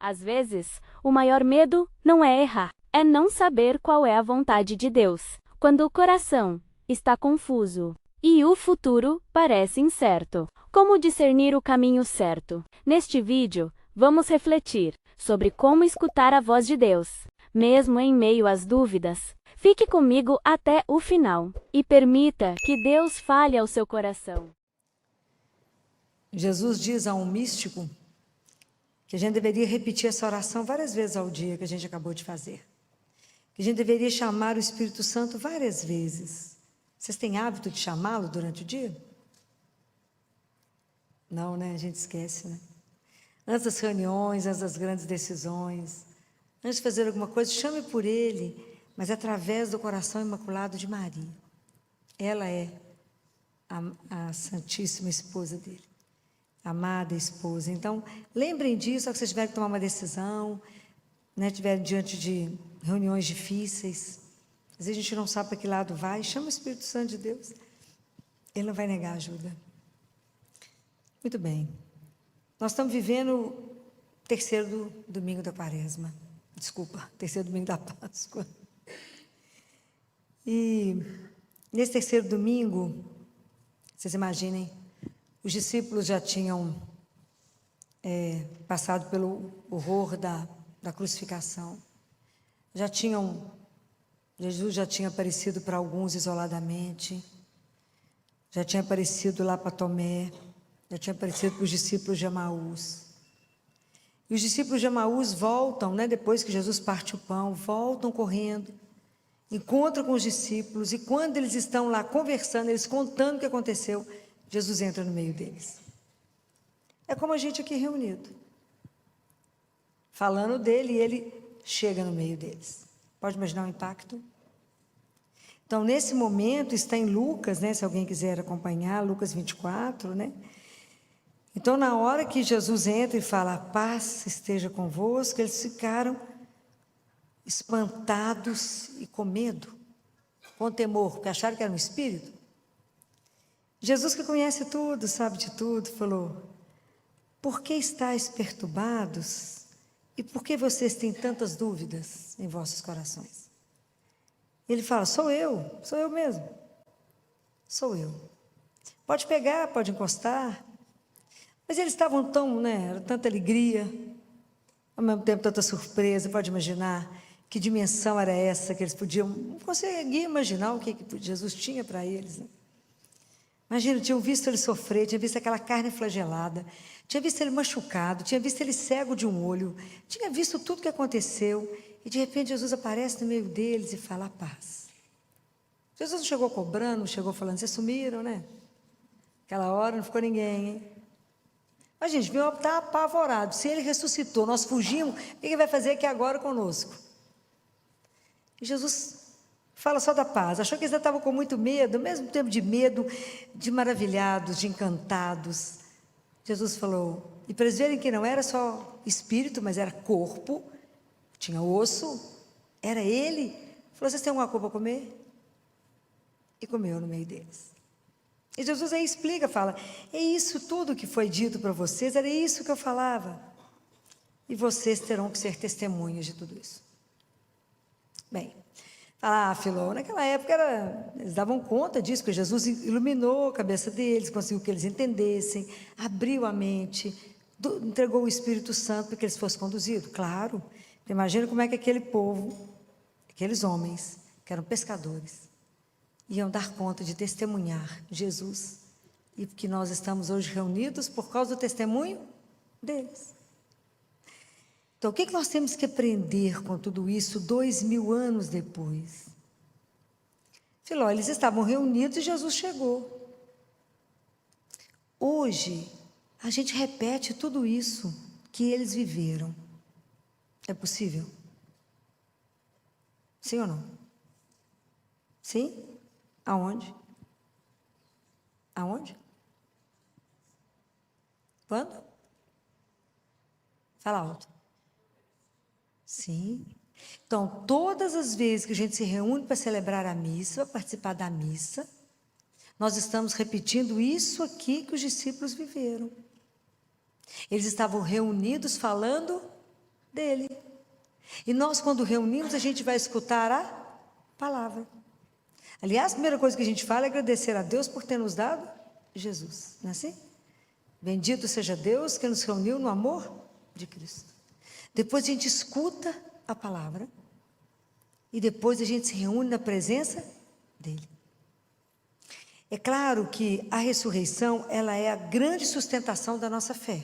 Às vezes, o maior medo não é errar, é não saber qual é a vontade de Deus. Quando o coração está confuso e o futuro parece incerto. Como discernir o caminho certo? Neste vídeo, vamos refletir sobre como escutar a voz de Deus, mesmo em meio às dúvidas. Fique comigo até o final e permita que Deus fale ao seu coração. Jesus diz a um místico que a gente deveria repetir essa oração várias vezes ao dia que a gente acabou de fazer. Que a gente deveria chamar o Espírito Santo várias vezes. Vocês têm hábito de chamá-lo durante o dia? Não, né? A gente esquece, né? Antes das reuniões, antes das grandes decisões, antes de fazer alguma coisa, chame por ele, mas através do coração imaculado de Maria. Ela é a Santíssima Esposa dele, a amada esposa. Então, lembrem disso, que vocês tiverem que tomar uma decisão, né, estiverem diante de reuniões difíceis, às vezes a gente não sabe para que lado vai, chama o Espírito Santo de Deus, ele não vai negar ajuda. Muito bem, nós estamos vivendo o terceiro domingo da Quaresma, terceiro domingo da Páscoa, e nesse terceiro domingo, vocês imaginem, os discípulos já tinham passado pelo horror da crucificação, Jesus já tinha aparecido para alguns isoladamente, já tinha aparecido lá para Tomé, já tinha aparecido para os discípulos de Emaús. E os discípulos de Emaús voltam, né, depois que Jesus parte o pão, voltam correndo, encontram com os discípulos, e quando eles estão lá conversando, eles contando o que aconteceu, Jesus entra no meio deles. É como a gente aqui reunido, falando dele, e ele chega no meio deles. Pode imaginar o impacto? Então, nesse momento, está em Lucas, né, se alguém quiser acompanhar, Lucas 24, né? Então, na hora que Jesus entra e fala, a paz esteja convosco, eles ficaram espantados e com medo, com temor, porque acharam que era um espírito. Jesus, que conhece tudo, sabe de tudo, falou, por que estáis perturbados e por que vocês têm tantas dúvidas em vossos corações? Ele fala, sou eu mesmo, sou eu. Pode pegar, pode encostar. Mas eles estavam tão, né, era tanta alegria, ao mesmo tempo tanta surpresa, pode imaginar que dimensão era essa que eles podiam, não conseguia imaginar o que Jesus tinha para eles, né? Imagina, tinham visto ele sofrer, tinha visto aquela carne flagelada, tinha visto ele machucado, tinha visto ele cego de um olho, tinha visto tudo o que aconteceu, e de repente Jesus aparece no meio deles e fala a paz. Jesus não chegou cobrando, não chegou falando, vocês sumiram, né? Aquela hora não ficou ninguém, hein? Mas a gente viu, está apavorado, se ele ressuscitou, nós fugimos, o que ele vai fazer aqui agora conosco? E Jesus fala só da paz, achou que eles estavam com muito medo, ao mesmo tempo de medo, de maravilhados, de encantados. Jesus falou, e para eles verem que não era só espírito, mas era corpo, tinha osso, era ele. Falou, vocês têm alguma coisa para comer? E comeu no meio deles. E Jesus aí explica, fala, é isso tudo que foi dito para vocês, era isso que eu falava. E vocês terão que ser testemunhas de tudo isso. Bem, Filó, naquela época eles davam conta disso, porque Jesus iluminou a cabeça deles, conseguiu que eles entendessem, abriu a mente, entregou o Espírito Santo para que eles fossem conduzidos. Claro, imagina como é que aquele povo, aqueles homens, que eram pescadores, iam dar conta de testemunhar Jesus, e que nós estamos hoje reunidos por causa do testemunho deles. Então, o que nós temos que aprender com tudo isso 2000 anos depois? Filó, eles estavam reunidos e Jesus chegou. Hoje, a gente repete tudo isso que eles viveram. É possível? Sim ou não? Sim? Aonde? Aonde? Quando? Fala alto. Sim. Então, todas as vezes que a gente se reúne para celebrar a missa, para participar da missa, nós estamos repetindo isso aqui que os discípulos viveram. Eles estavam reunidos falando dele. E nós, quando reunimos, a gente vai escutar a palavra. Aliás, a primeira coisa que a gente fala é agradecer a Deus por ter nos dado Jesus, não é assim? Bendito seja Deus que nos reuniu no amor de Cristo. Depois a gente escuta a palavra e depois a gente se reúne na presença dele. É claro que a ressurreição, ela é a grande sustentação da nossa fé.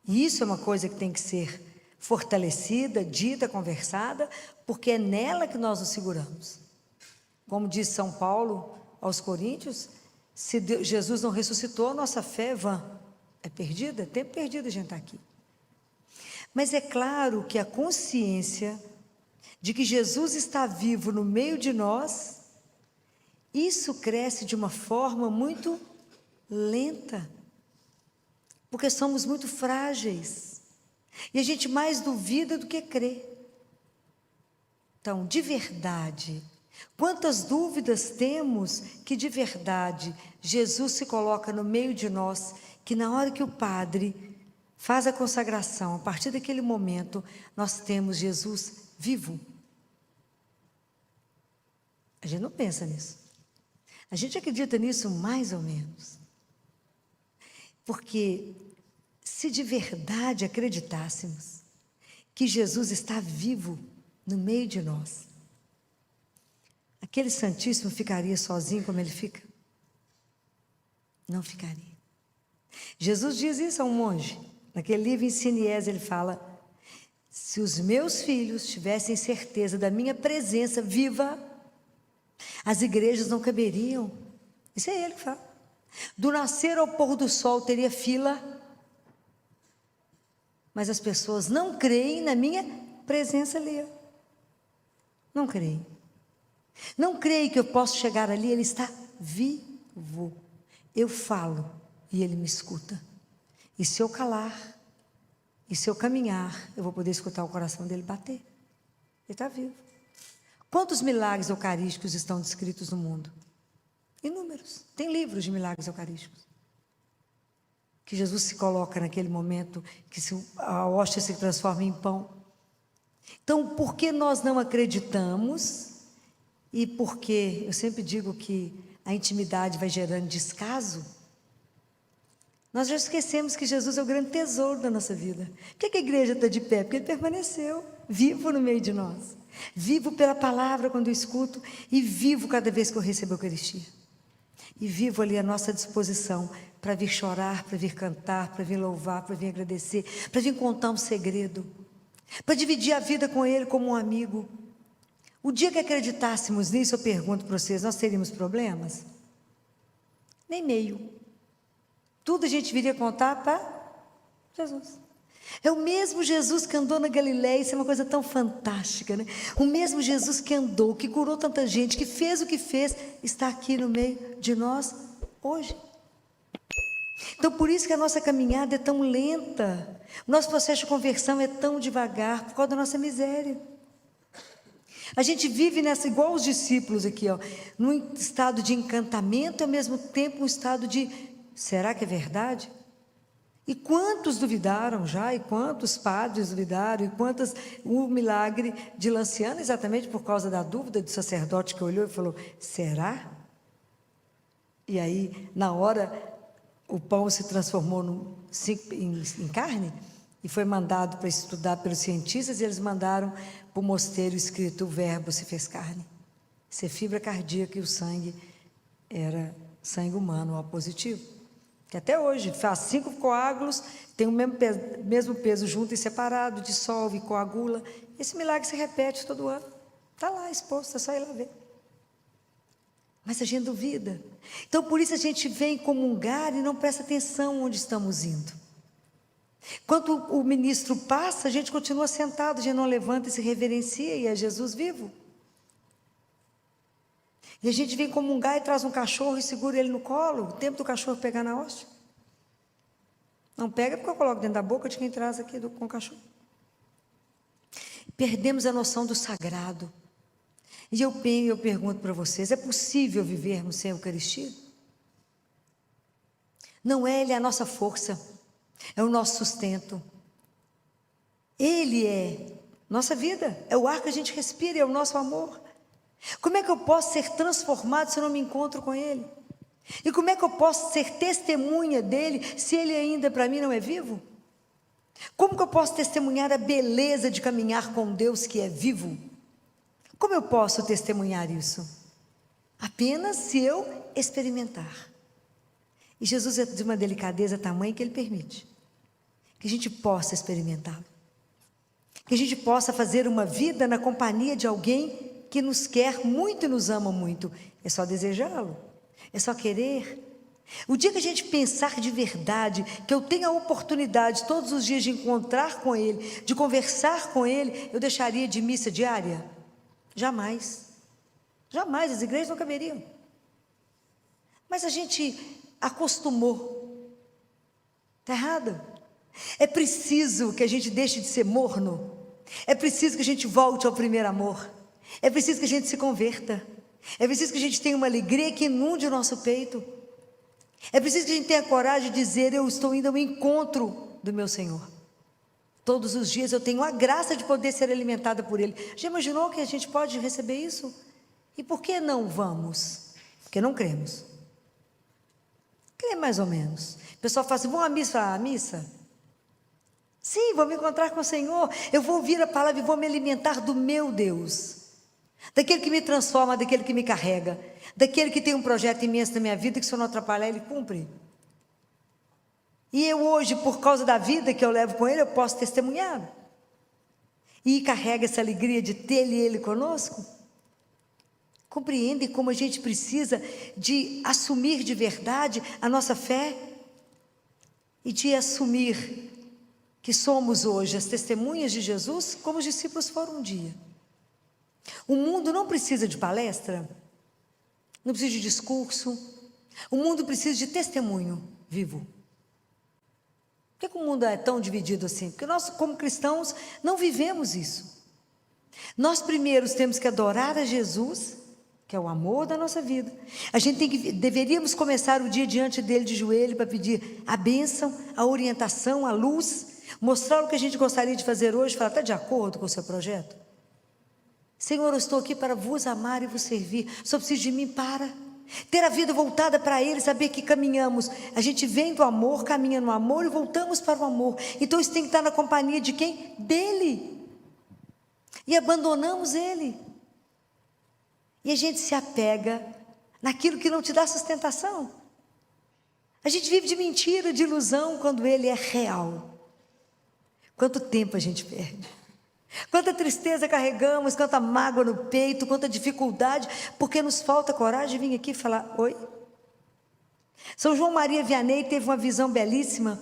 E isso é uma coisa que tem que ser fortalecida, dita, conversada, porque é nela que nós nos seguramos. Como diz São Paulo aos Coríntios, se Jesus não ressuscitou, nossa fé é vã, é perdida, é tempo perdido a gente estar aqui. Mas é claro que a consciência de que Jesus está vivo no meio de nós, isso cresce de uma forma muito lenta, porque somos muito frágeis, e a gente mais duvida do que crê. Então, de verdade, quantas dúvidas temos que de verdade Jesus se coloca no meio de nós, que na hora que o padre faz a consagração, a partir daquele momento, nós temos Jesus vivo. A gente não pensa nisso. A gente acredita nisso mais ou menos. Porque se de verdade acreditássemos que Jesus está vivo no meio de nós, aquele Santíssimo ficaria sozinho como ele fica? Não ficaria. Jesus diz isso a um monge. Naquele livro Ensine e Eze, ele fala: se os meus filhos tivessem certeza da minha presença viva, as igrejas não caberiam. Isso é ele que fala. Do nascer ao pôr do sol teria fila, mas as pessoas não creem na minha presença ali. Não creem. Não creem que eu posso chegar ali, ele está vivo. Eu falo e ele me escuta. E se eu calar, e se eu caminhar, eu vou poder escutar o coração dele bater. Ele está vivo. Quantos milagres eucarísticos estão descritos no mundo? Inúmeros. Tem livros de milagres eucarísticos. Que Jesus se coloca naquele momento, que a hóstia se transforma em pão. Então, por que nós não acreditamos? E porque eu sempre digo que a intimidade vai gerando descaso. Nós já esquecemos que Jesus é o grande tesouro da nossa vida. Por que a igreja está de pé? Porque ele permaneceu vivo no meio de nós. Vivo pela palavra quando eu escuto e vivo cada vez que eu recebo a Eucaristia. E vivo ali à nossa disposição para vir chorar, para vir cantar, para vir louvar, para vir agradecer, para vir contar um segredo, para dividir a vida com ele como um amigo. O dia que acreditássemos nisso, eu pergunto para vocês, nós teríamos problemas? Nem meio. Tudo a gente viria contar para Jesus. É o mesmo Jesus que andou na Galileia, isso é uma coisa tão fantástica, né? O mesmo Jesus que andou, que curou tanta gente, que fez o que fez, está aqui no meio de nós hoje. Então, por isso que a nossa caminhada é tão lenta, o nosso processo de conversão é tão devagar, por causa da nossa miséria. A gente vive nessa, igual os discípulos aqui, ó, num estado de encantamento e ao mesmo tempo um estado de, será que é verdade? E quantos duvidaram já, e quantos padres duvidaram, e quantas, o milagre de Lanciano, exatamente por causa da dúvida do sacerdote que olhou e falou, será? E aí, na hora, o pão se transformou em carne, e foi mandado para estudar pelos cientistas, e eles mandaram para o mosteiro escrito, o verbo se fez carne. Isso é fibra cardíaca e o sangue era sangue humano, O positivo. Que até hoje faz 5 coágulos, tem o mesmo peso junto e separado, dissolve e coagula. Esse milagre se repete todo ano. Está lá exposto, é só ir lá ver. Mas a gente duvida. Então, por isso a gente vem comungar e não presta atenção onde estamos indo. Quando o ministro passa, a gente continua sentado, a gente não levanta e se reverencia, e é Jesus vivo. E a gente vem comungar e traz um cachorro e segura ele no colo, o tempo do cachorro pegar na hóstia. Não pega porque eu coloco dentro da boca de quem traz aqui com o cachorro. Perdemos a noção do sagrado. E eu pergunto para vocês, é possível vivermos sem a Eucaristia? Não é ele a nossa força, é o nosso sustento. Ele é nossa vida, é o ar que a gente respira, é o nosso amor. Como é que eu posso ser transformado se eu não me encontro com Ele? E como é que eu posso ser testemunha dEle se Ele ainda para mim não é vivo? Como que eu posso testemunhar a beleza de caminhar com Deus que é vivo? Como eu posso testemunhar isso? Apenas se eu experimentar. E Jesus é de uma delicadeza tamanha que Ele permite que a gente possa experimentá-lo. Que a gente possa fazer uma vida na companhia de alguém que nos quer muito e nos ama muito. É só desejá-lo, é só querer. O dia que a gente pensar de verdade, que eu tenho a oportunidade todos os dias de encontrar com Ele, de conversar com Ele, eu deixaria de missa diária? Jamais. Jamais, as igrejas não caberiam. Mas a gente acostumou. Está errado. É preciso que a gente deixe de ser morno. É preciso que a gente volte ao primeiro amor. É preciso que a gente se converta. É preciso que a gente tenha uma alegria que inunde o nosso peito. É preciso que a gente tenha coragem de dizer: eu estou indo ao encontro do meu Senhor. Todos os dias eu tenho a graça de poder ser alimentada por Ele. Já imaginou que a gente pode receber isso? E por que não vamos? Porque não cremos. Crê mais ou menos. O pessoal fala assim: vamos à missa? Fala, missa? Sim, vou me encontrar com o Senhor. Eu vou ouvir a palavra e vou me alimentar do meu Deus. Daquele que me transforma, daquele que me carrega, daquele que tem um projeto imenso na minha vida, que se eu não atrapalhar, Ele cumpre. E eu hoje, por causa da vida que eu levo com Ele, eu posso testemunhar. E carrega essa alegria de ter Ele conosco. Compreende como a gente precisa de assumir de verdade a nossa fé e de assumir que somos hoje as testemunhas de Jesus, como os discípulos foram um dia. O mundo não precisa de palestra, não precisa de discurso, o mundo precisa de testemunho vivo. Por que o mundo é tão dividido assim? Porque nós, como cristãos, não vivemos isso. Nós primeiros temos que adorar a Jesus, que é o amor da nossa vida. A gente deveríamos começar o dia diante dele de joelho para pedir a bênção, a orientação, a luz, mostrar o que a gente gostaria de fazer hoje, falar: está de acordo com o seu projeto? Senhor, eu estou aqui para vos amar e vos servir. Só preciso de mim para ter a vida voltada para Ele, saber que caminhamos. A gente vem do amor, caminha no amor e voltamos para o amor. Então isso tem que estar na companhia de quem? Dele. E abandonamos Ele. E a gente se apega naquilo que não te dá sustentação. A gente vive de mentira, de ilusão, quando Ele é real. Quanto tempo a gente perde? Quanta tristeza carregamos, quanta mágoa no peito, quanta dificuldade, porque nos falta coragem de vir aqui e falar: oi. São João Maria Vianney teve uma visão belíssima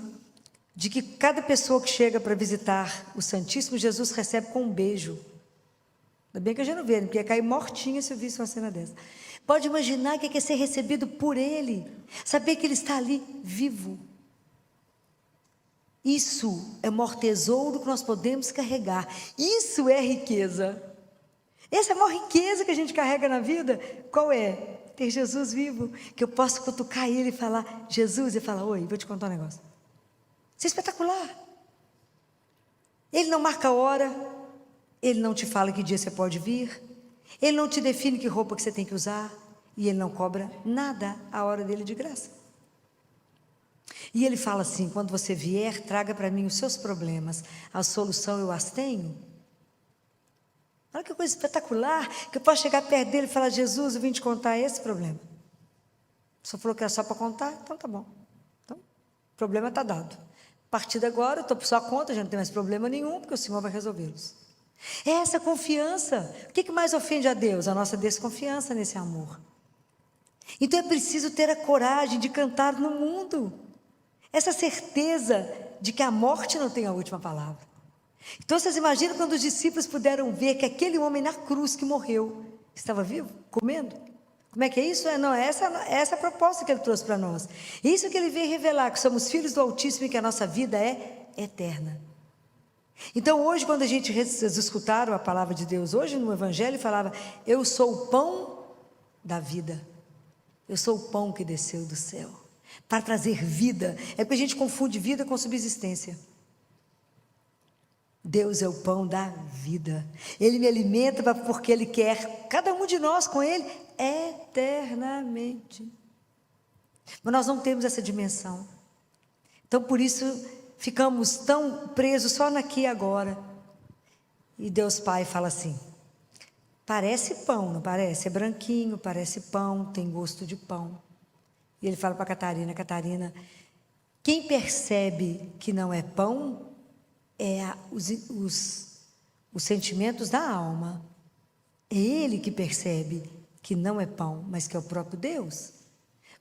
de que cada pessoa que chega para visitar o Santíssimo, Jesus recebe com um beijo. Ainda bem que a gente não vê, porque ia cair mortinha se eu visse uma cena dessa. Pode imaginar o que é ser recebido por Ele, saber que Ele está ali vivo. Isso é o maior tesouro que nós podemos carregar. Isso é riqueza. Essa é a maior riqueza que a gente carrega na vida. Qual é? Ter Jesus vivo, que eu posso cutucar Ele e falar: Jesus, e falar: oi, vou te contar um negócio. Isso é espetacular. Ele não marca a hora, Ele não te fala que dia você pode vir, Ele não te define que roupa que você tem que usar, e Ele não cobra nada a hora dele de graça. E Ele fala assim: quando você vier, traga para mim os seus problemas, a solução eu as tenho. Olha que coisa espetacular, que eu posso chegar perto dele e falar: Jesus, eu vim te contar esse problema. O senhor falou que era só para contar, então tá bom. Então, o problema está dado. A partir de agora, eu estou por sua conta, já não tem mais problema nenhum, porque o Senhor vai resolvê-los. É essa confiança. O que mais ofende a Deus? A nossa desconfiança nesse amor. Então é preciso ter a coragem de cantar no mundo. Essa certeza de que a morte não tem a última palavra. Então vocês imaginam quando os discípulos puderam ver que aquele homem na cruz que morreu estava vivo, comendo? Como é que é isso? Essa é a proposta que ele trouxe para nós. Isso que ele veio revelar, que somos filhos do Altíssimo e que a nossa vida é eterna. Então hoje, quando a gente escutaram a palavra de Deus, hoje no Evangelho falava: eu sou o pão da vida. Eu sou o pão que desceu do céu para trazer vida. É porque a gente confunde vida com subsistência. Deus é o pão da vida. Ele me alimenta porque Ele quer cada um de nós com Ele eternamente. Mas nós não temos essa dimensão. Então, por isso, ficamos tão presos só naqui e agora. E Deus Pai fala assim: parece pão, não parece? É branquinho, parece pão, tem gosto de pão. E Ele fala para Catarina: Catarina, quem percebe que não é pão é os sentimentos da alma. É Ele que percebe que não é pão, mas que é o próprio Deus.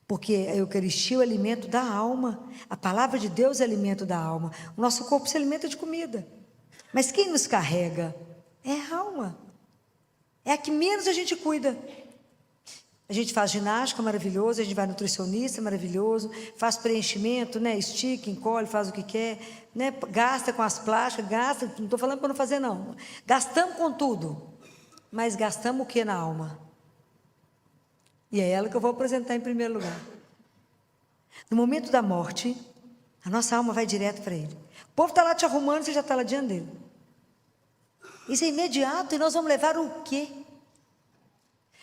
Porque a Eucaristia é o alimento da alma. A palavra de Deus é o alimento da alma. O nosso corpo se alimenta de comida. Mas quem nos carrega é a alma. É a que menos a gente cuida. A gente faz ginástica, maravilhoso. A gente vai nutricionista, maravilhoso. Faz preenchimento, né? Estica, encolhe, faz o que quer, né? Gasta com as plásticas, gasta. Não estou falando para não fazer, não. Gastamos com tudo. Mas gastamos o que na alma? E é ela que eu vou apresentar em primeiro lugar. No momento da morte, a nossa alma vai direto para Ele. O povo está lá te arrumando, você já está lá diante dele. Isso é imediato, e nós vamos levar o quê?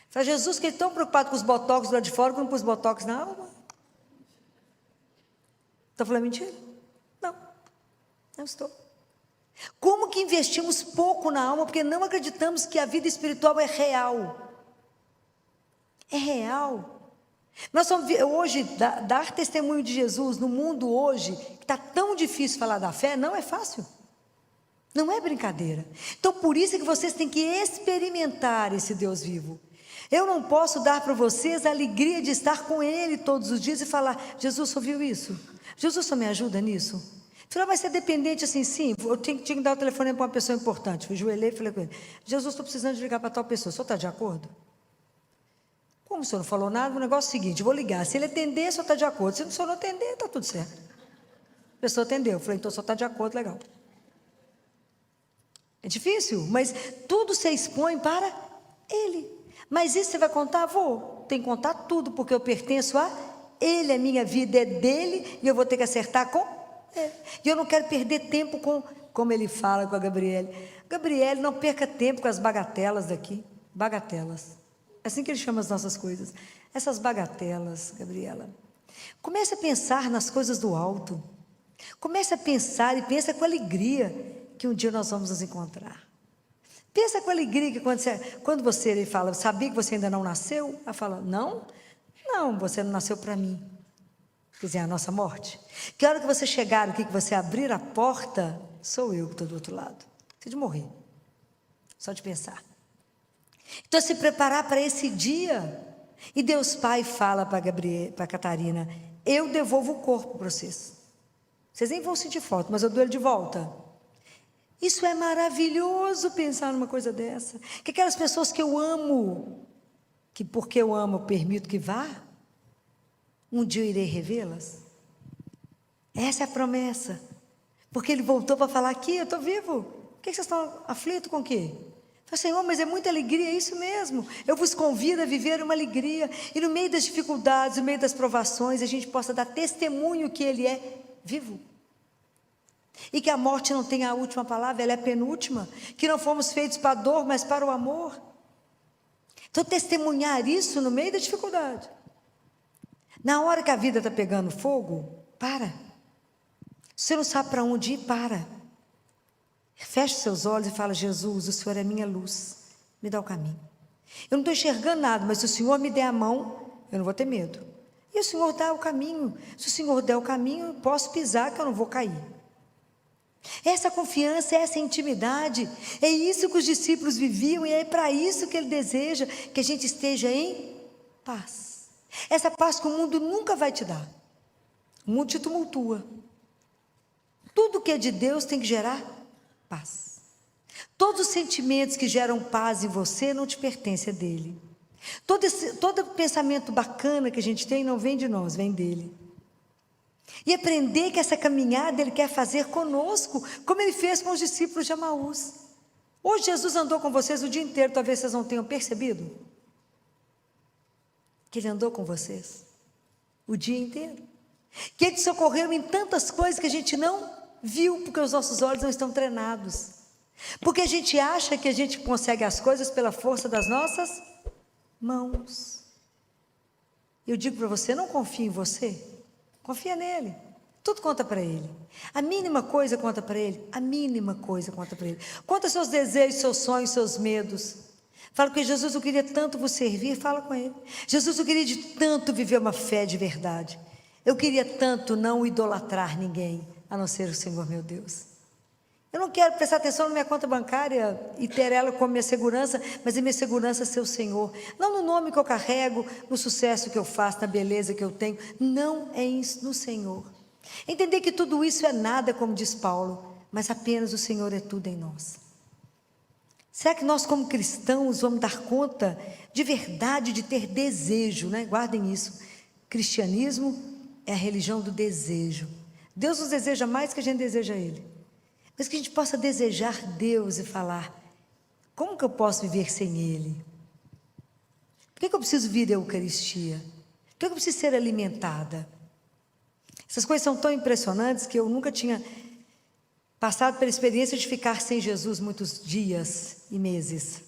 Fala, Jesus, que ele é tão preocupado com os botox lá de fora, quando pôs botox na alma. Estou falando mentira? Não, não estou. Como que investimos pouco na alma, porque não acreditamos que a vida espiritual é real. É real. Nós somos, hoje, dar testemunho de Jesus no mundo hoje, que está tão difícil falar da fé, não é fácil. Não é brincadeira. Então, por isso é que vocês têm que experimentar esse Deus vivo. Eu não posso dar para vocês a alegria de estar com Ele todos os dias e falar: Jesus, só viu isso? Jesus, só me ajuda nisso? Falei, mas você é dependente assim? Sim, eu tinha que dar o telefone para uma pessoa importante. Fui joelhei e falei com ele: Jesus, estou precisando de ligar para tal pessoa. O senhor está de acordo? Como o senhor não falou nada, o negócio é o seguinte: eu vou ligar. Se ele atender, o senhor está de acordo. Se o senhor não atender, está tudo certo. A pessoa atendeu. Eu falei, então o senhor está de acordo, legal. É difícil, mas tudo você expõe para Ele. Mas isso você vai contar? Vou. Tem que contar tudo, porque eu pertenço a Ele. A minha vida é dele e eu vou ter que acertar com Ele. E eu não quero perder tempo como ele fala com a Gabriele. Gabriele, não perca tempo com as bagatelas daqui. Bagatelas. É assim que ele chama as nossas coisas. Essas bagatelas, Gabriela. Comece a pensar nas coisas do alto. Comece a pensar e pensa com alegria que um dia nós vamos nos encontrar. Pensa com alegria que quando você ele fala, sabia que você ainda não nasceu? Ela fala, não, você não nasceu para mim. Quer dizer, a nossa morte. Que hora que você chegar aqui, que você abrir a porta, sou eu que estou do outro lado. Você de morrer. Só de pensar. Então, se preparar para esse dia. E Deus Pai fala para Catarina: eu devolvo o corpo para vocês. Vocês nem vão sentir falta, mas eu dou ele de volta. Isso é maravilhoso, pensar numa coisa dessa. Que aquelas pessoas que eu amo, que porque eu amo, eu permito que vá, um dia eu irei revê-las. Essa é a promessa. Porque ele voltou para falar: aqui, eu estou vivo. Por que vocês estão aflitos com o quê? Eu falei, Senhor, mas é muita alegria, é isso mesmo. Eu vos convido a viver uma alegria. E no meio das dificuldades, no meio das provações, a gente possa dar testemunho que Ele é vivo. E que a morte não tem a última palavra, ela é a penúltima. Que não fomos feitos para a dor, mas para o amor. Então, testemunhar isso no meio da dificuldade. Na hora que a vida está pegando fogo, para. Você não sabe para onde ir, para. Feche seus olhos e fala: Jesus, o Senhor é minha luz, me dá o caminho. Eu não estou enxergando nada, mas se o Senhor me der a mão, eu não vou ter medo. E o Senhor dá o caminho. Se o Senhor der o caminho, eu posso pisar que eu não vou cair. Essa confiança, essa intimidade, é isso que os discípulos viviam e é para isso que Ele deseja que a gente esteja em paz. Essa paz que o mundo nunca vai te dar. O mundo te tumultua. Tudo que é de Deus tem que gerar paz. Todos os sentimentos que geram paz em você não te pertencem, é dele. Todo pensamento bacana que a gente tem não vem de nós, vem dele. E aprender que essa caminhada Ele quer fazer conosco, como Ele fez com os discípulos de Emaús. Hoje Jesus andou com vocês o dia inteiro, talvez vocês não tenham percebido que Ele andou com vocês o dia inteiro. Que Ele te socorreu em tantas coisas que a gente não Vil porque os nossos olhos não estão treinados. Porque a gente acha que a gente consegue as coisas pela força das nossas mãos. Eu digo para você, não confie em você, confia nele. Tudo conta para ele. A mínima coisa conta para ele. A mínima coisa conta para ele. Conta seus desejos, seus sonhos, seus medos. Fala que Jesus, eu queria tanto vos servir. Fala com ele. Jesus, eu queria de tanto viver uma fé de verdade. Eu queria tanto não idolatrar ninguém, a não ser o Senhor meu Deus. Eu não quero prestar atenção na minha conta bancária e ter ela como minha segurança, mas a minha segurança é ser o Senhor. Não no nome que eu carrego, no sucesso que eu faço, na beleza que eu tenho. Não é isso, no Senhor. Entender que tudo isso é nada, como diz Paulo, mas apenas o Senhor é tudo em nós. Será que nós, como cristãos, vamos dar conta de verdade de ter desejo, né? Guardem isso. Cristianismo é a religião do desejo. Deus nos deseja mais que a gente deseja Ele. Mas que a gente possa desejar Deus e falar, como que eu posso viver sem Ele? Por que eu preciso vir à Eucaristia? Por que eu preciso ser alimentada? Essas coisas são tão impressionantes que eu nunca tinha passado pela experiência de ficar sem Jesus muitos dias e meses.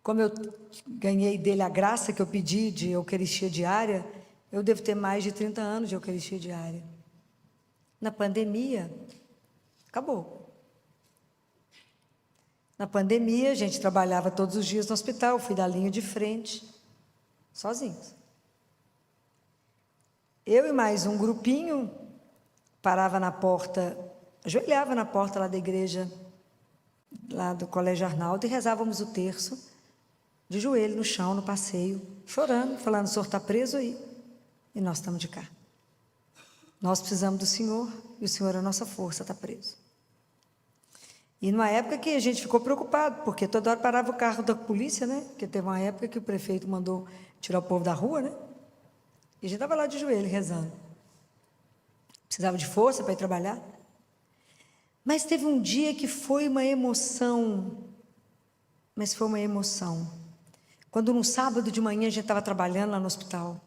Como eu ganhei dele a graça que eu pedi de Eucaristia diária, eu devo ter mais de 30 anos de Eucaristia diária. Na pandemia, acabou. Na pandemia, a gente trabalhava todos os dias no hospital, fui da linha de frente, sozinhos. Eu e mais um grupinho parava na porta, ajoelhava na porta lá da igreja, lá do Colégio Arnaldo, e rezávamos o terço, de joelho no chão, no passeio, chorando, falando, o Senhor está preso aí, e nós estamos de cá. Nós precisamos do Senhor, e o Senhor é a nossa força, está preso. E numa época que a gente ficou preocupado, porque toda hora parava o carro da polícia, né? Porque teve uma época que o prefeito mandou tirar o povo da rua, né? E a gente estava lá de joelho, rezando. Precisava de força para ir trabalhar. Mas teve um dia que foi uma emoção. Mas foi uma emoção. Quando no sábado de manhã a gente estava trabalhando lá no hospital.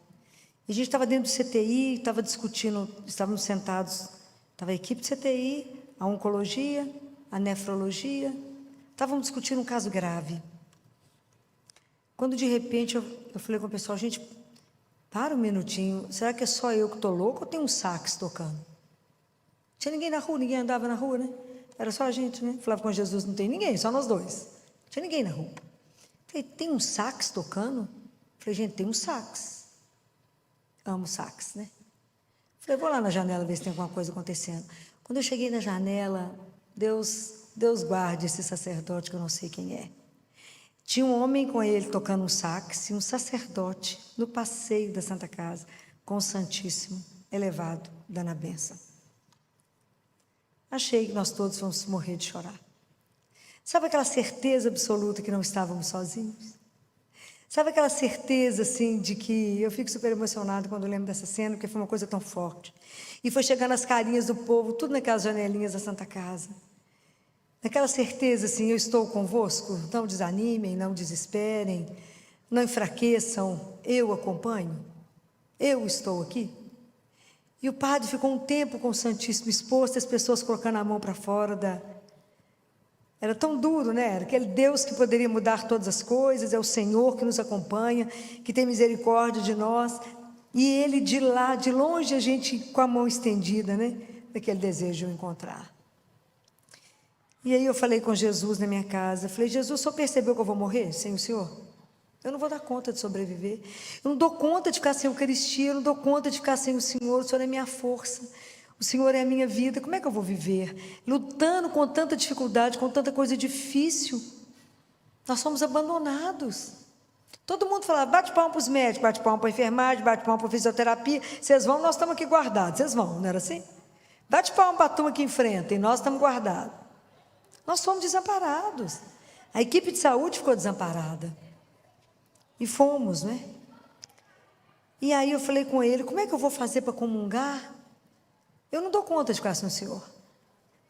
E a gente estava dentro do CTI, estava discutindo, estávamos sentados. Estava a equipe de CTI, a oncologia, a nefrologia. Estávamos discutindo um caso grave. Quando de repente eu falei com o pessoal, gente, para um minutinho, será que é só eu que estou louco ou tem um sax tocando? Não tinha ninguém na rua, ninguém andava na rua, né? Era só a gente, né? Falava com Jesus, não tem ninguém, só nós dois. Não tinha ninguém na rua. Falei, tem um sax tocando? Falei, gente, tem um sax. Amo sax, né? Falei, vou lá na janela ver se tem alguma coisa acontecendo. Quando eu cheguei na janela, Deus guarde esse sacerdote que eu não sei quem é. Tinha um homem com ele tocando um sax e um sacerdote no passeio da Santa Casa com o Santíssimo elevado, dando a bênção. Achei que nós todos fomos morrer de chorar. Sabe aquela certeza absoluta que não estávamos sozinhos? Sabe aquela certeza, assim, de que eu fico super emocionada quando eu lembro dessa cena, porque foi uma coisa tão forte. E foi chegando as carinhas do povo, tudo naquelas janelinhas da Santa Casa. Naquela certeza, assim, eu estou convosco, não desanimem, não desesperem, não enfraqueçam, eu acompanho, eu estou aqui. E o padre ficou um tempo com o Santíssimo exposto, as pessoas colocando a mão para fora da... Era tão duro, né? Era aquele Deus que poderia mudar todas as coisas, é o Senhor que nos acompanha, que tem misericórdia de nós, e Ele de lá, de longe, a gente com a mão estendida, né? Daquele desejo de o encontrar. E aí eu falei com Jesus na minha casa, falei, Jesus, o senhor percebeu que eu vou morrer sem o Senhor? Eu não vou dar conta de sobreviver, eu não dou conta de ficar sem a Eucaristia, eu não dou conta de ficar sem o Senhor é minha força, o Senhor é a minha vida, como é que eu vou viver? Lutando com tanta dificuldade, com tanta coisa difícil, nós somos abandonados. Todo mundo falava, bate palma para os médicos, bate palma para a enfermagem, bate palma para a fisioterapia, vocês vão, nós estamos aqui guardados, vocês vão, não era assim? Bate palma para a turma que enfrenta, e nós estamos guardados. Nós fomos desamparados. A equipe de saúde ficou desamparada. E fomos, né? E aí eu falei com ele, como é que eu vou fazer para comungar? Eu não dou conta de ficar sem o Senhor.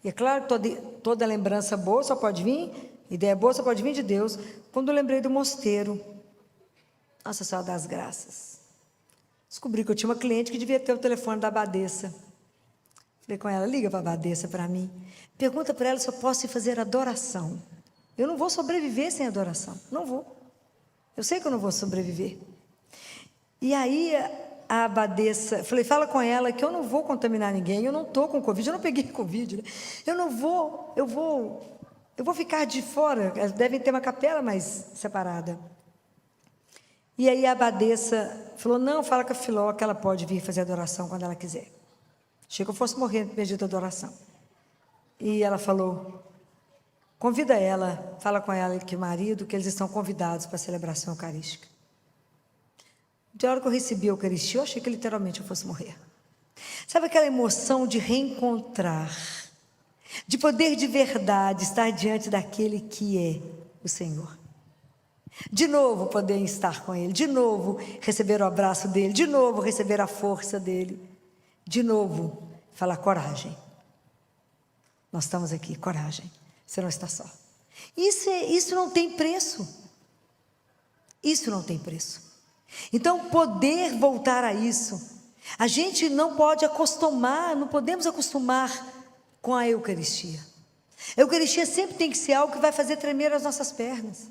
E é claro que toda lembrança boa só pode vir, ideia boa só pode vir de Deus. Quando eu lembrei do mosteiro, Nossa Senhora das Graças, descobri que eu tinha uma cliente que devia ter o telefone da abadesa. Falei com ela, liga para a Abadessa para mim. Pergunta para ela se eu posso ir fazer adoração. Eu não vou sobreviver sem adoração. Não vou. Eu sei que eu não vou sobreviver. E aí a Abadessa, falei, fala com ela que eu não vou contaminar ninguém. Eu não estou com Covid, eu não peguei Covid. Né? Eu vou ficar de fora. Devem ter uma capela mais separada. E aí a Abadessa falou, não, fala com a Filó que ela pode vir fazer adoração quando ela quiser. Achei que eu fosse morrer no pedido de adoração. E ela falou, convida ela, fala com ela que o marido, que eles estão convidados para a celebração eucarística. De hora que eu recebi a Eucaristia, eu achei que literalmente eu fosse morrer. Sabe aquela emoção de reencontrar, de poder de verdade estar diante daquele que é o Senhor? De novo poder estar com Ele, de novo receber o abraço dEle, de novo receber a força dEle, de novo falar coragem. Nós estamos aqui, coragem, você não está só. Isso não tem preço. Isso não tem preço. Então, poder voltar a isso, a gente não pode acostumar, não podemos acostumar com a Eucaristia. A Eucaristia sempre tem que ser algo que vai fazer tremer as nossas pernas.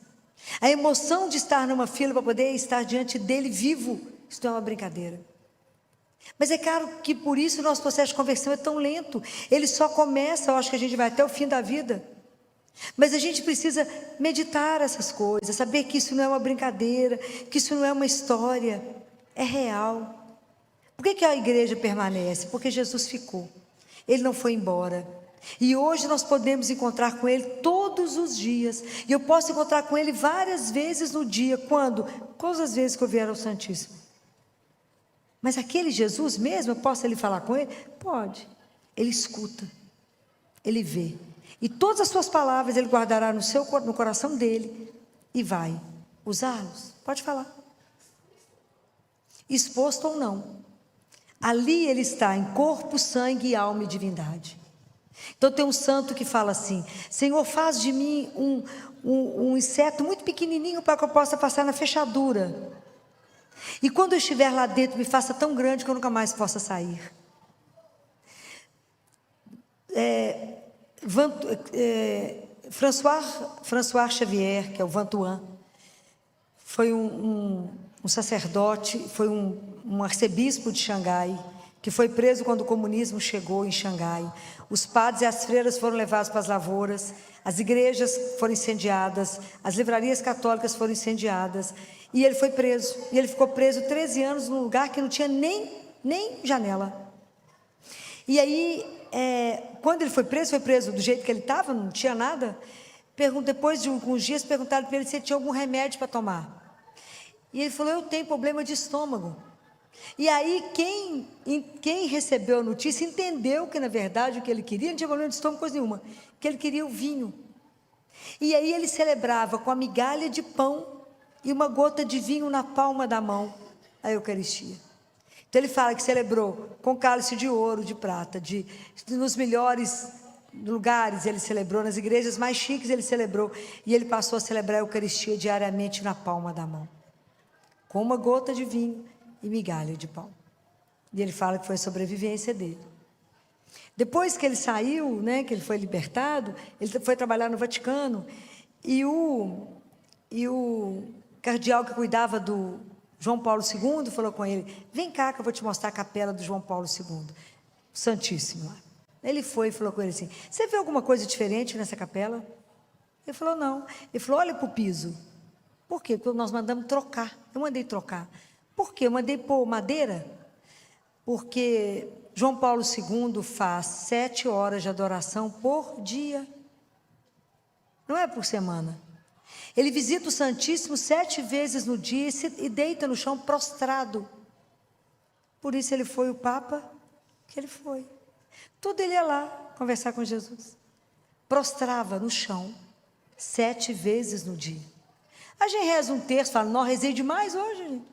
A emoção de estar numa fila para poder estar diante dele vivo, isso não é uma brincadeira. Mas é claro que por isso o nosso processo de conversão é tão lento. Ele só começa, eu acho que a gente vai até o fim da vida. Mas a gente precisa meditar essas coisas, saber que isso não é uma brincadeira, que isso não é uma história, é real. Por que a igreja permanece? Porque Jesus ficou, Ele não foi embora. E hoje nós podemos encontrar com Ele todos os dias. E eu posso encontrar com Ele várias vezes no dia. Quando? Todas as vezes que eu vier ao Santíssimo. Mas aquele Jesus mesmo, eu posso ele falar com Ele? Pode. Ele escuta, Ele vê. E todas as suas palavras Ele guardará no coração dEle e vai usá-los. Pode falar. Exposto ou não. Ali Ele está em corpo, sangue, alma e divindade. Então tem um santo que fala assim, Senhor, faz de mim um inseto muito pequenininho para que eu possa passar na fechadura. E quando eu estiver lá dentro, me faça tão grande que eu nunca mais possa sair. François Xavier, que é o Vantuan, foi um sacerdote, foi um arcebispo de Xangai, que foi preso quando o comunismo chegou em Xangai. Os padres e as freiras foram levados para as lavouras, as igrejas foram incendiadas, as livrarias católicas foram incendiadas, e ele foi preso. E ele ficou preso 13 anos num lugar que não tinha nem janela. E aí, quando ele foi preso do jeito que ele estava, não tinha nada. Depois de alguns dias, perguntaram para ele se ele tinha algum remédio para tomar. E ele falou, eu tenho problema de estômago. E aí, quem recebeu a notícia entendeu que, na verdade, o que ele queria, não tinha problema de estômago, coisa nenhuma, que ele queria o vinho. E aí ele celebrava com a migalha de pão e uma gota de vinho na palma da mão a Eucaristia. Então ele fala que celebrou com cálice de ouro, de prata, nos melhores lugares ele celebrou, nas igrejas mais chiques ele celebrou, e ele passou a celebrar a Eucaristia diariamente na palma da mão, com uma gota de vinho e migalha de pão. E ele fala que foi a sobrevivência dele. Depois que ele saiu, que ele foi libertado, ele foi trabalhar no Vaticano, e o cardeal que cuidava do João Paulo II falou com ele, vem cá que eu vou te mostrar a capela do João Paulo II, Santíssimo lá. Ele foi e falou com ele assim, você vê alguma coisa diferente nessa capela? Ele falou, não. Ele falou, olha para o piso. Por quê? Porque nós mandamos trocar. Eu mandei trocar. Por quê? Eu mandei pôr madeira. Porque João Paulo II faz 7 horas de adoração por dia. Não é por semana. Ele visita o Santíssimo 7 vezes no dia e deita no chão prostrado. Por isso ele foi o Papa que ele foi. Tudo ele ia lá conversar com Jesus. Prostrava no chão 7 vezes no dia. A gente reza um terço, fala, não, rezei demais hoje, gente.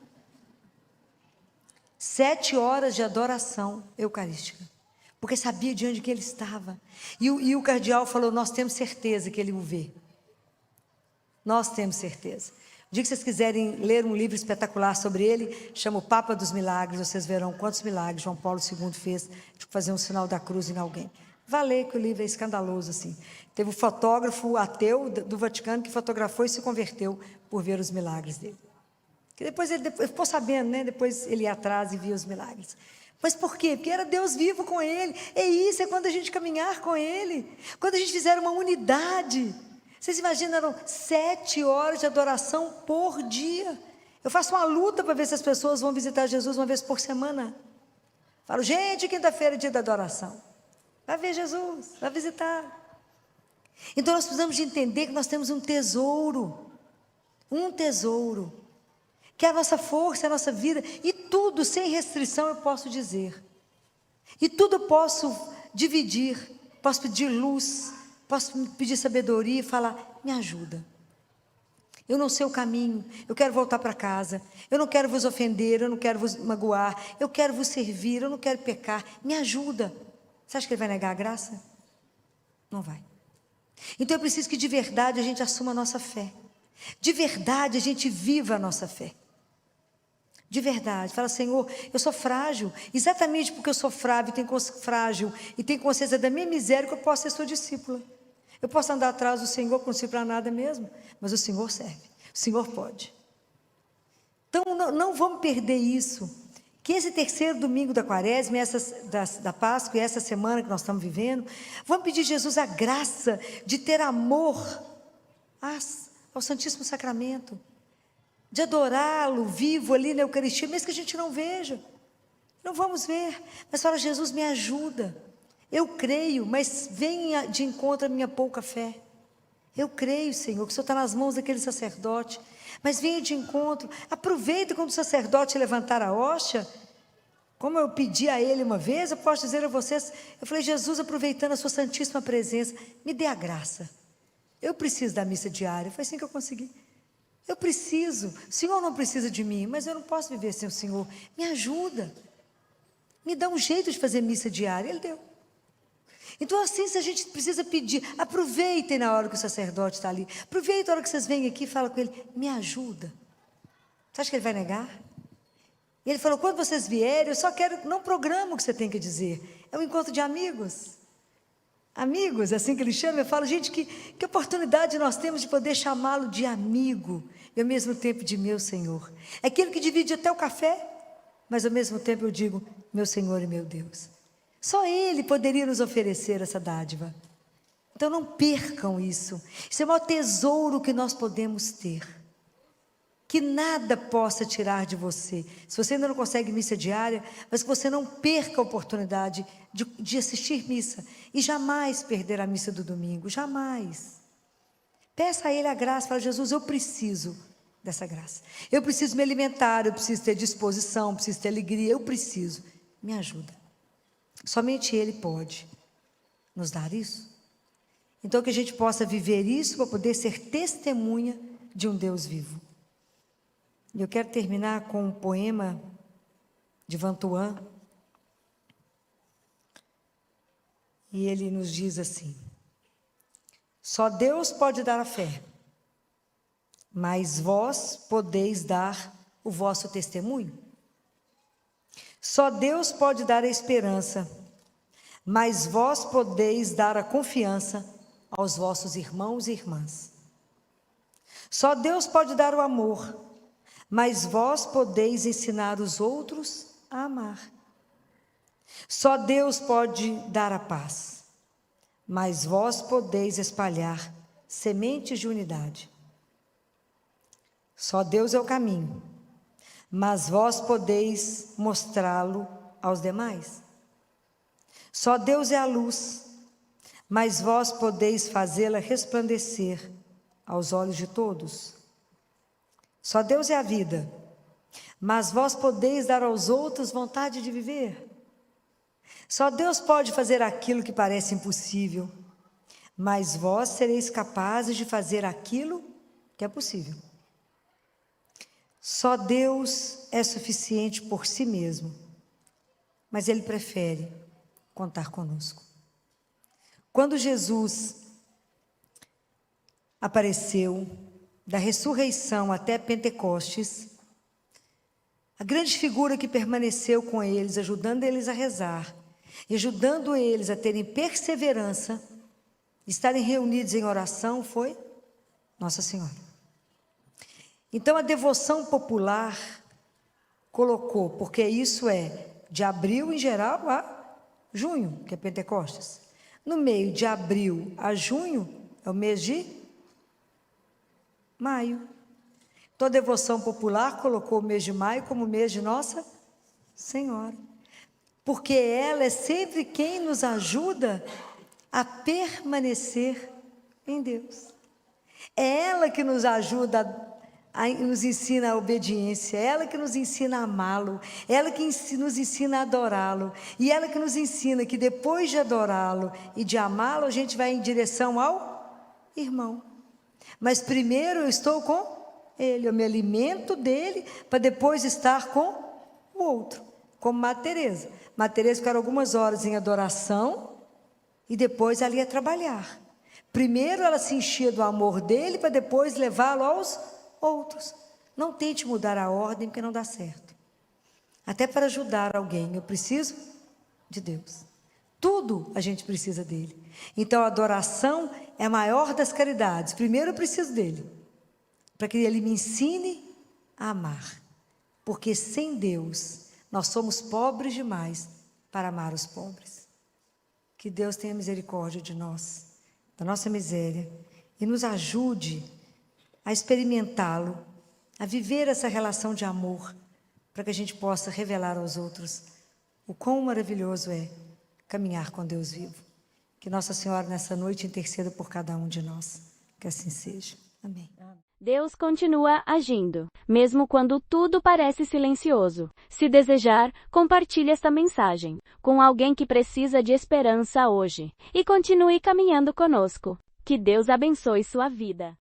7 horas de adoração eucarística. Porque sabia de onde que ele estava. E o cardeal falou, nós temos certeza que ele o vê. Nós temos certeza. dia que vocês quiserem ler um livro espetacular sobre ele, chama o Papa dos Milagres, vocês verão quantos milagres João Paulo II fez de fazer um sinal da cruz em alguém. Vá ler, que o livro é escandaloso, assim. Teve um fotógrafo ateu do Vaticano que fotografou e se converteu por ver os milagres dele. Que depois ele ficou sabendo, né? Depois ele ia atrás e via os milagres. Mas por quê? Porque era Deus vivo com ele. É isso, é quando a gente caminhar com ele. Quando a gente fizer uma unidade. Vocês imaginam, eram 7 horas de adoração por dia. Eu faço uma luta para ver se as pessoas vão visitar Jesus uma vez por semana. Falo, gente, quinta-feira é dia da adoração. Vai ver Jesus, vai visitar. Então nós precisamos de entender que nós temos um tesouro, que é a nossa força, a nossa vida, e tudo sem restrição eu posso dizer, e tudo eu posso dividir, posso pedir luz, posso pedir sabedoria e falar, me ajuda. Eu não sei o caminho, eu quero voltar para casa, eu não quero vos ofender, eu não quero vos magoar, eu quero vos servir, eu não quero pecar, me ajuda. Você acha que ele vai negar a graça? Não vai. Então eu preciso que de verdade a gente assuma a nossa fé. De verdade a gente viva a nossa fé. De verdade. Fala, Senhor, eu sou frágil. Exatamente porque eu sou frágil e tenho consciência da minha miséria que eu posso ser sua discípula. Eu posso andar atrás do Senhor, não sirvo para nada mesmo, mas o Senhor serve. O Senhor pode. Então não vamos perder isso. Que esse terceiro domingo da Quaresma, da Páscoa e essa semana que nós estamos vivendo, vamos pedir a Jesus a graça de ter amor ao Santíssimo Sacramento, de adorá-lo vivo ali na Eucaristia, mesmo que a gente não veja, não vamos ver, mas fala, Jesus, me ajuda, eu creio, mas venha de encontro à minha pouca fé. Eu creio, Senhor, que o Senhor está nas mãos daquele sacerdote, mas venha de encontro, aproveita quando o sacerdote levantar a hóstia, como eu pedi a ele uma vez, eu posso dizer a vocês, eu falei, Jesus, aproveitando a sua santíssima presença, me dê a graça, eu preciso da missa diária, foi assim que eu consegui, eu preciso, o Senhor não precisa de mim, mas eu não posso viver sem o Senhor, me ajuda, me dá um jeito de fazer missa diária, Ele deu. Então assim, se a gente precisa pedir, aproveitem na hora que o sacerdote está ali, aproveitem a hora que vocês vêm aqui e falam com ele, me ajuda. Você acha que ele vai negar? E ele falou, quando vocês vierem, eu só quero, não programa o que você tem que dizer, é um encontro de amigos. Amigos, assim que ele chama, eu falo, gente, que oportunidade nós temos de poder chamá-lo de amigo, e ao mesmo tempo de meu Senhor. É aquele que divide até o café, mas ao mesmo tempo eu digo, meu Senhor e meu Deus. Só Ele poderia nos oferecer essa dádiva. Então não percam isso. Isso é o maior tesouro que nós podemos ter. Que nada possa tirar de você. Se você ainda não consegue missa diária, mas que você não perca a oportunidade de assistir missa. E jamais perder a missa do domingo. Jamais. Peça a Ele a graça. Fala, Jesus, eu preciso dessa graça. Eu preciso me alimentar, eu preciso ter disposição, preciso ter alegria. Eu preciso. Me ajuda. Somente Ele pode nos dar isso. Então que a gente possa viver isso para poder ser testemunha de um Deus vivo. E eu quero terminar com um poema de Vantuan. E ele nos diz assim: só Deus pode dar a fé, mas vós podeis dar o vosso testemunho. Só Deus pode dar a esperança, mas vós podeis dar a confiança aos vossos irmãos e irmãs. Só Deus pode dar o amor, mas vós podeis ensinar os outros a amar. Só Deus pode dar a paz, mas vós podeis espalhar sementes de unidade. Só Deus é o caminho, mas vós podeis mostrá-lo aos demais. Só Deus é a luz, mas vós podeis fazê-la resplandecer aos olhos de todos. Só Deus é a vida, mas vós podeis dar aos outros vontade de viver. Só Deus pode fazer aquilo que parece impossível, mas vós sereis capazes de fazer aquilo que é possível. Só Deus é suficiente por si mesmo, mas Ele prefere contar conosco. Quando Jesus apareceu, da ressurreição até Pentecostes, a grande figura que permaneceu com eles, ajudando eles a rezar, e ajudando eles a terem perseverança, estarem reunidos em oração, foi Nossa Senhora. Então a devoção popular colocou, porque isso é de abril em geral a junho, que é Pentecostes. No meio de abril a junho é o mês de maio. Então a devoção popular colocou o mês de maio como mês de Nossa Senhora. Porque ela é sempre quem nos ajuda a permanecer em Deus. É ela que nos ajuda nos ensina a obediência, é ela que nos ensina a amá-lo, é ela que nos ensina a adorá-lo, e ela que nos ensina que depois de adorá-lo e de amá-lo, a gente vai em direção ao irmão. Mas primeiro eu estou com ele, eu me alimento dele, para depois estar com o outro, como Madre Teresa. Madre Teresa ficaram algumas horas em adoração, e depois ela ia trabalhar. Primeiro ela se enchia do amor dele, para depois levá-lo aos outros. Não tente mudar a ordem, porque não dá certo. Até para ajudar alguém, eu preciso de Deus. Tudo a gente precisa dele. Então a adoração é a maior das caridades. Primeiro eu preciso dele, para que ele me ensine a amar. Porque sem Deus, nós somos pobres demais para amar os pobres. Que Deus tenha misericórdia de nós, da nossa miséria, e nos ajude a experimentá-lo, a viver essa relação de amor, para que a gente possa revelar aos outros o quão maravilhoso é caminhar com Deus vivo. Que Nossa Senhora nessa noite interceda por cada um de nós. Que assim seja. Amém. Deus continua agindo, mesmo quando tudo parece silencioso. Se desejar, compartilhe esta mensagem com alguém que precisa de esperança hoje. E continue caminhando conosco. Que Deus abençoe sua vida.